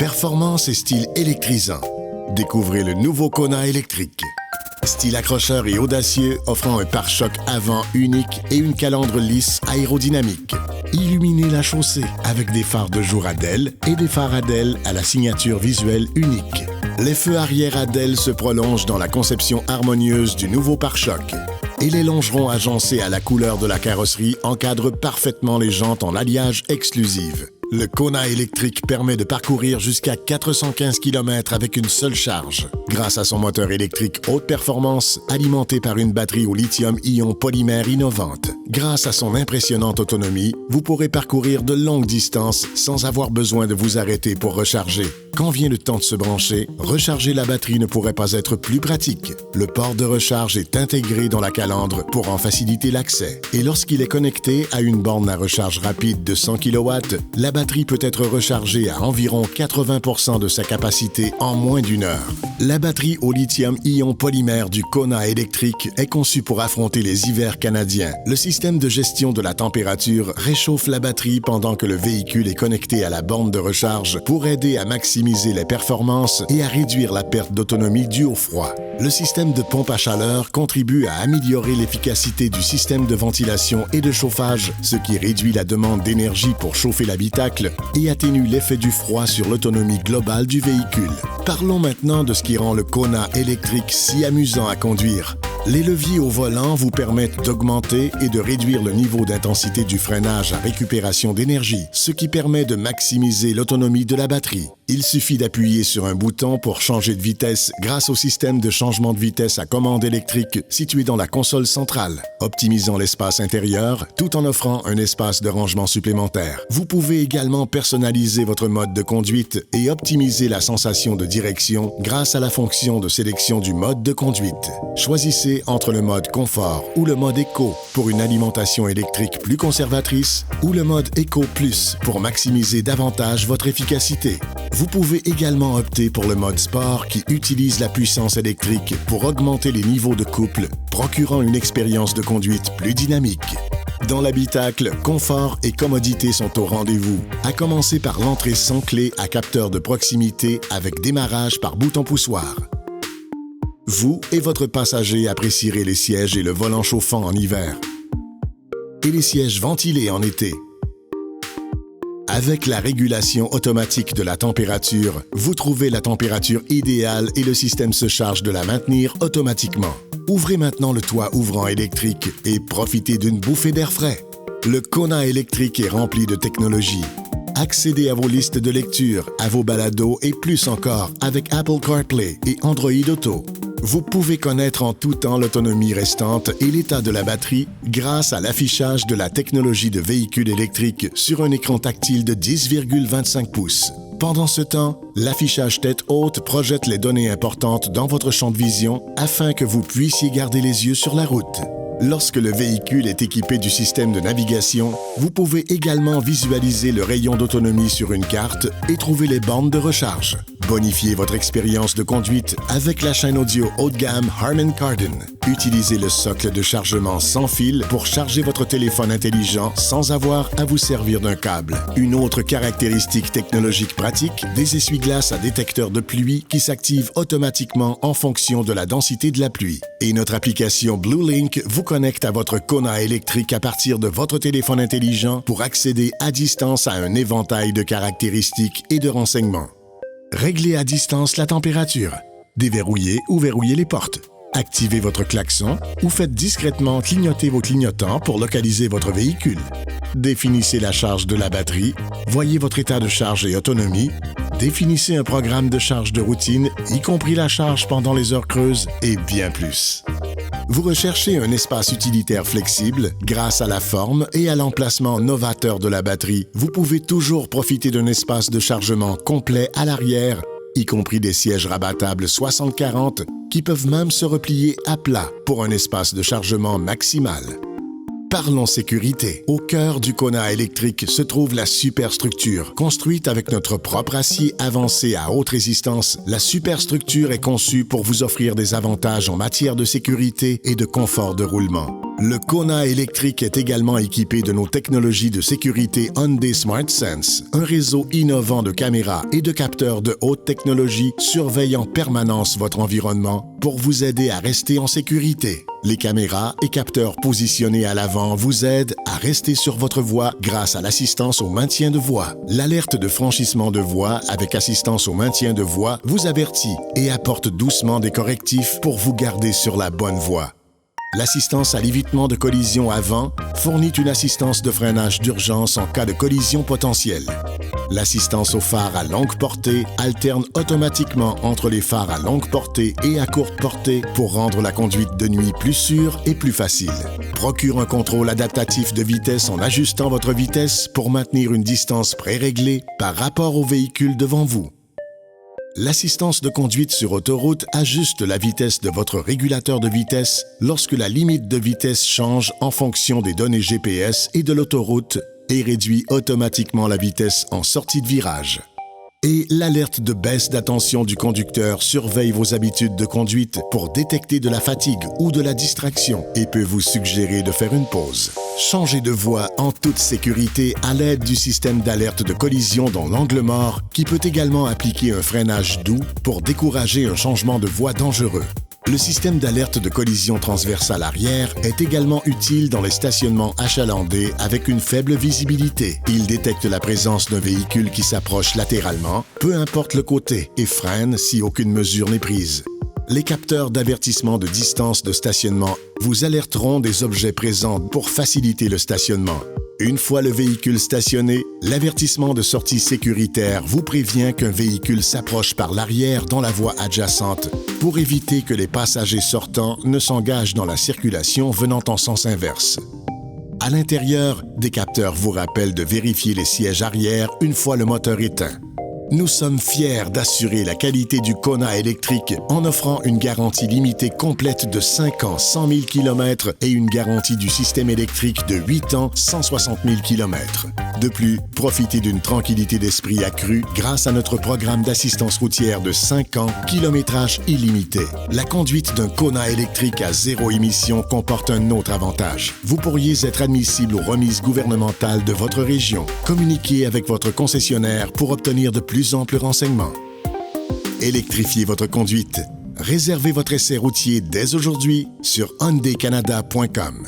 Performance et style électrisant. Découvrez le nouveau Kona électrique. Style accrocheur et audacieux, offrant un pare-choc avant unique et une calandre lisse aérodynamique. Illuminez la chaussée avec des phares de jour Adel et des phares Adel à la signature visuelle unique. Les feux arrière Adel se prolongent dans la conception harmonieuse du nouveau pare-choc. Et les longerons agencés à la couleur de la carrosserie encadrent parfaitement les jantes en alliage exclusive. Le Kona électrique permet de parcourir jusqu'à 415 km avec une seule charge. Grâce à son moteur électrique haute performance, alimenté par une batterie au lithium-ion polymère innovante. Grâce à son impressionnante autonomie, vous pourrez parcourir de longues distances sans avoir besoin de vous arrêter pour recharger. Quand vient le temps de se brancher, recharger la batterie ne pourrait pas être plus pratique. Le port de recharge est intégré dans la calandre pour en faciliter l'accès. Et lorsqu'il est connecté à une borne à recharge rapide de 100 kW, la batterie peut être rechargée à environ 80% de sa capacité en moins d'une heure. La batterie au lithium-ion polymère du Kona électrique est conçue pour affronter les hivers canadiens. Le système de gestion de la température réchauffe la batterie pendant que le véhicule est connecté à la borne de recharge pour aider à maximiser les performances et à réduire la perte d'autonomie due au froid. Le système de pompe à chaleur contribue à améliorer l'efficacité du système de ventilation et de chauffage, ce qui réduit la demande d'énergie pour chauffer l'habitacle et atténue l'effet du froid sur l'autonomie globale du véhicule. Parlons maintenant de ce qui rend le Kona électrique si amusant à conduire. Les leviers au volant vous permettent d'augmenter et de réduire le niveau d'intensité du freinage à récupération d'énergie, ce qui permet de maximiser l'autonomie de la batterie. Il suffit d'appuyer sur un bouton pour changer de vitesse grâce au système de changement de vitesse à commande électrique situé dans la console centrale, optimisant l'espace intérieur tout en offrant un espace de rangement supplémentaire. Vous pouvez également personnaliser votre mode de conduite et optimiser la sensation de direction grâce à la fonction de sélection du mode de conduite. Choisissez entre le mode confort ou le mode éco pour une alimentation électrique plus conservatrice ou le mode Eco Plus pour maximiser davantage votre efficacité. Vous pouvez également opter pour le mode sport qui utilise la puissance électrique pour augmenter les niveaux de couple, procurant une expérience de conduite plus dynamique. Dans l'habitacle, confort et commodité sont au rendez-vous, à commencer par l'entrée sans clé à capteur de proximité avec démarrage par bouton poussoir. Vous et votre passager apprécierez les sièges et le volant chauffant en hiver et les sièges ventilés en été. Avec la régulation automatique de la température, vous trouvez la température idéale et le système se charge de la maintenir automatiquement. Ouvrez maintenant le toit ouvrant électrique et profitez d'une bouffée d'air frais. Le Kona électrique est rempli de technologie. Accédez à vos listes de lecture, à vos balados et plus encore avec Apple CarPlay et Android Auto. Vous pouvez connaître en tout temps l'autonomie restante et l'état de la batterie grâce à l'affichage de la technologie de véhicule électrique sur un écran tactile de 10,25 pouces. Pendant ce temps, l'affichage tête haute projette les données importantes dans votre champ de vision afin que vous puissiez garder les yeux sur la route. Lorsque le véhicule est équipé du système de navigation, vous pouvez également visualiser le rayon d'autonomie sur une carte et trouver les bornes de recharge. Bonifiez votre expérience de conduite avec la chaîne audio haut de gamme Harman Kardon. Utilisez le socle de chargement sans fil pour charger votre téléphone intelligent sans avoir à vous servir d'un câble. Une autre caractéristique technologique pratique, des essuie-glaces à détecteur de pluie qui s'activent automatiquement en fonction de la densité de la pluie. Et notre application BlueLink vous connecte à votre Kona électrique à partir de votre téléphone intelligent pour accéder à distance à un éventail de caractéristiques et de renseignements. Réglez à distance la température. Déverrouillez ou verrouillez les portes. Activez votre klaxon ou faites discrètement clignoter vos clignotants pour localiser votre véhicule. Définissez la charge de la batterie. Voyez votre état de charge et autonomie. Définissez un programme de charge de routine, y compris la charge pendant les heures creuses et bien plus. Vous recherchez un espace utilitaire flexible grâce à la forme et à l'emplacement novateur de la batterie. Vous pouvez toujours profiter d'un espace de chargement complet à l'arrière, y compris des sièges rabattables 60-40 qui peuvent même se replier à plat pour un espace de chargement maximal. Parlons sécurité. Au cœur du Kona électrique se trouve la superstructure. Construite avec notre propre acier avancé à haute résistance, la superstructure est conçue pour vous offrir des avantages en matière de sécurité et de confort de roulement. Le Kona électrique est également équipé de nos technologies de sécurité Hyundai SmartSense, un réseau innovant de caméras et de capteurs de haute technologie surveillant en permanence votre environnement pour vous aider à rester en sécurité. Les caméras et capteurs positionnés à l'avant vous aident à rester sur votre voie grâce à l'assistance au maintien de voie. L'alerte de franchissement de voie avec assistance au maintien de voie vous avertit et apporte doucement des correctifs pour vous garder sur la bonne voie. L'assistance à l'évitement de collision avant fournit une assistance de freinage d'urgence en cas de collision potentielle. L'assistance aux phares à longue portée alterne automatiquement entre les phares à longue portée et à courte portée pour rendre la conduite de nuit plus sûre et plus facile. Procure un contrôle adaptatif de vitesse en ajustant votre vitesse pour maintenir une distance préréglée par rapport au véhicule devant vous. L'assistance de conduite sur autoroute ajuste la vitesse de votre régulateur de vitesse lorsque la limite de vitesse change en fonction des données GPS et de l'autoroute et réduit automatiquement la vitesse en sortie de virage. Et l'alerte de baisse d'attention du conducteur surveille vos habitudes de conduite pour détecter de la fatigue ou de la distraction et peut vous suggérer de faire une pause. Changez de voie en toute sécurité à l'aide du système d'alerte de collision dans l'angle mort qui peut également appliquer un freinage doux pour décourager un changement de voie dangereux. Le système d'alerte de collision transversale arrière est également utile dans les stationnements achalandés avec une faible visibilité. Il détecte la présence d'un véhicule qui s'approche latéralement, peu importe le côté, et freine si aucune mesure n'est prise. Les capteurs d'avertissement de distance de stationnement vous alerteront des objets présents pour faciliter le stationnement. Une fois le véhicule stationné, l'avertissement de sortie sécuritaire vous prévient qu'un véhicule s'approche par l'arrière dans la voie adjacente pour éviter que les passagers sortants ne s'engagent dans la circulation venant en sens inverse. À l'intérieur, des capteurs vous rappellent de vérifier les sièges arrière une fois le moteur éteint. Nous sommes fiers d'assurer la qualité du Kona électrique en offrant une garantie limitée complète de 5 ans, 100 000 km et une garantie du système électrique de 8 ans, 160 000 km. De plus, profitez d'une tranquillité d'esprit accrue grâce à notre programme d'assistance routière de 5 ans, kilométrage illimité. La conduite d'un Kona électrique à zéro émission comporte un autre avantage. Vous pourriez être admissible aux remises gouvernementales de votre région. Communiquez avec votre concessionnaire pour obtenir de plus amples renseignements. Électrifiez votre conduite. Réservez votre essai routier dès aujourd'hui sur hyundaicanada.com.